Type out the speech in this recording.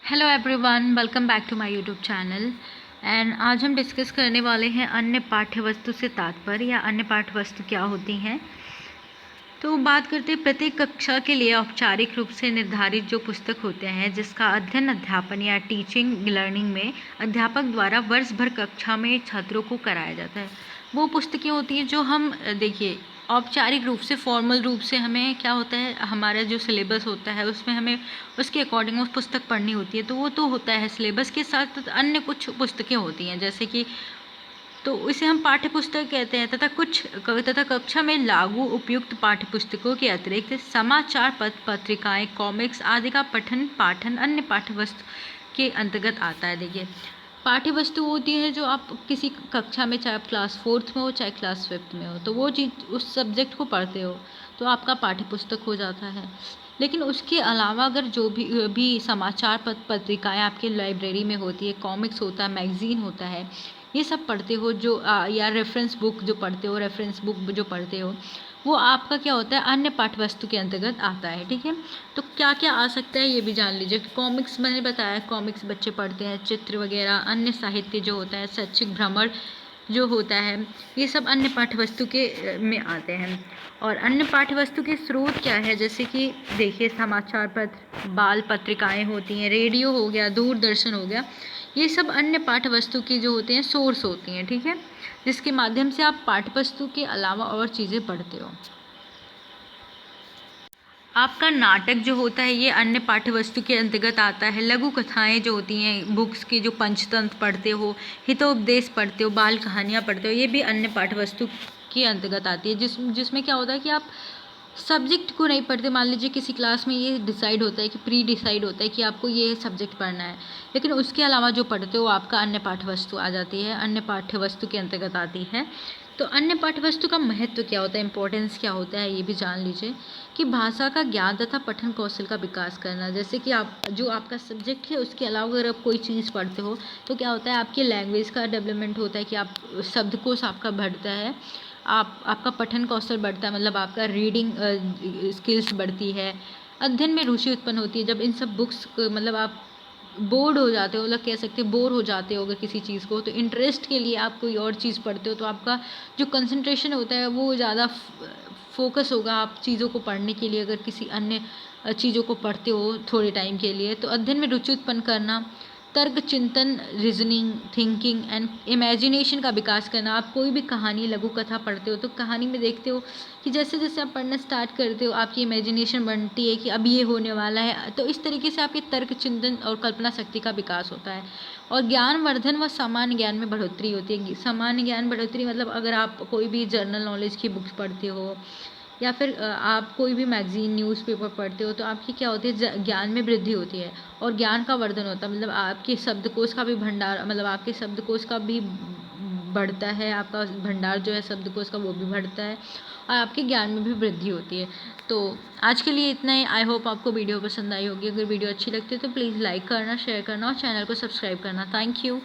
Hello everyone, welcome back to my YouTube channel. And आज हम discuss करने वाले हैं अन्य पाठ्य वस्तु से तात्पर्य या अन्य पाठ्य वस्तु क्या होती हैं। तो बात करते हैं प्रत्येक कक्षा के लिए औपचारिक रूप से निर्धारित जो पुस्तक होते हैं जिसका अध्ययन अध्यापन या टीचिंग लर्निंग में अध्यापक द्वारा वर्ष भर कक्षा में छात्रों को कराया जाता है। वो पुस्तकें होती हैं जो हम देखिए औपचारिक रूप से फॉर्मल रूप से हमें क्या होता है, हमारा जो सिलेबस होता है उसमें हमें उसके अकॉर्डिंग उस पुस्तक पढ़नी होती है, तो वो तो होता है सिलेबस के साथ अन्य कुछ पुस्तकें होती हैं जैसे कि तो इसे हम पाठ्य पुस्तक कहते हैं तथा कक्षा में लागू उपयुक्त पाठ्य पुस्तकों के अतिरिक्त समाचार पत्र पत्रिकाएं कॉमिक्स आदि का पठन पाठन अन्य पाठ्य वस्तु के अंतर्गत आता है। देखिए पाठ्य वस्तु होती है जो आप किसी कक्षा में, चाहे आप क्लास 4th में हो चाहे क्लास 5th में हो, तो वो चीज़ उस सब्जेक्ट को पढ़ते हो तो आपका पाठ्य पुस्तक हो जाता है। लेकिन उसके अलावा अगर जो भी समाचार पत्रिकाएं आपके लाइब्रेरी में होती है, कॉमिक्स होता है, मैगज़ीन होता है, ये सब पढ़ते हो जो या रेफरेंस बुक जो पढ़ते हो, वो आपका क्या होता है, अन्य पाठ्य वस्तु के अंतर्गत आता है। ठीक है, तो क्या क्या आ सकता है ये भी जान लीजिए। कॉमिक्स मैंने बताया, कॉमिक्स बच्चे पढ़ते हैं, चित्र वगैरह, अन्य साहित्य जो होता है, शैक्षिक भ्रमण जो होता है, ये सब अन्य पाठ्य वस्तु के में आते हैं। और अन्य पाठ्य वस्तु के स्रोत क्या है, जैसे कि देखिए समाचार पत्र, बाल पत्रिकाएं होती हैं, रेडियो हो गया, दूरदर्शन हो गया, ये सब अन्य पाठ्य वस्तु की जो होते हैं सोर्स होती हैं। ठीक है, जिसके माध्यम से आप पाठ्य वस्तु के अलावा और चीज़ें पढ़ते हो। आपका नाटक जो होता है ये अन्य पाठ्य वस्तु के अंतर्गत आता है। लघु कथाएं जो होती हैं, बुक्स की जो पंचतंत्र पढ़ते हो, हितोपदेश पढ़ते हो, बाल कहानियाँ पढ़ते हो, ये भी अन्य पाठ्य वस्तु के अंतर्गत आती है। जिसमें क्या होता है कि आप सब्जेक्ट को नहीं पढ़ते। मान लीजिए किसी क्लास में ये डिसाइड होता है कि प्री डिसाइड होता है कि आपको ये सब्जेक्ट पढ़ना है, लेकिन उसके अलावा जो पढ़ते हो आपका अन्य पाठ्य वस्तु आ जाती है, अन्य पाठ्य वस्तु के अंतर्गत आती है। तो अन्य पाठ्य वस्तु का महत्व क्या होता है, इंपॉर्टेंस क्या होता है, ये भी जान लीजिए। कि भाषा का ज्ञान तथा पठन कौशल का विकास करना, जैसे कि आप जो आपका सब्जेक्ट है उसके अलावा अगर आप कोई चीज़ पढ़ते हो तो क्या होता है, आपकी लैंग्वेज का डेवलपमेंट होता है कि आप शब्दकोश आपका बढ़ता है, आपका पठन कौशल बढ़ता है, मतलब आपका रीडिंग स्किल्स बढ़ती है, अध्ययन में रुचि उत्पन्न होती है। जब इन सब बुक्स मतलब आप बोर्ड हो जाते हो, मतलब कह सकते हो बोर हो जाते हो अगर किसी चीज़ को, तो इंटरेस्ट के लिए आप कोई और चीज़ पढ़ते हो तो आपका जो कंसंट्रेशन होता है वो ज़्यादा फोकस होगा आप चीज़ों को पढ़ने के लिए। अगर किसी अन्य चीज़ों को पढ़ते हो थोड़े टाइम के लिए, तो अध्ययन में रुचि उत्पन्न करना, तर्क चिंतन, रीजनिंग, थिंकिंग एंड इमेजिनेशन का विकास करना। आप कोई भी कहानी, लघु कथा पढ़ते हो तो कहानी में देखते हो कि जैसे जैसे आप पढ़ना स्टार्ट करते हो आपकी इमेजिनेशन बनती है कि अब ये होने वाला है, तो इस तरीके से आपके तर्क चिंतन और कल्पना शक्ति का विकास होता है। और ज्ञानवर्धन व सामान्य ज्ञान में बढ़ोतरी होती है। सामान्य ज्ञान बढ़ोतरी मतलब अगर आप कोई भी जर्नल नॉलेज की बुक्स पढ़ते हो या फिर आप कोई भी मैगज़ीन, न्यूज़पेपर पढ़ते हो तो आपकी क्या होती है, ज्ञान में वृद्धि होती है और ज्ञान का वर्धन होता है। मतलब आपके शब्दकोश का भी भंडार, मतलब आपके शब्दकोश का भी बढ़ता है, आपका भंडार जो है शब्दकोश का वो भी बढ़ता है और आपके ज्ञान में भी वृद्धि होती है। तो आज के लिए इतना ही। आई होप आपको वीडियो पसंद आई होगी। अगर वीडियो अच्छी लगती है तो प्लीज़ लाइक करना, शेयर करना और चैनल को सब्सक्राइब करना। Thank you.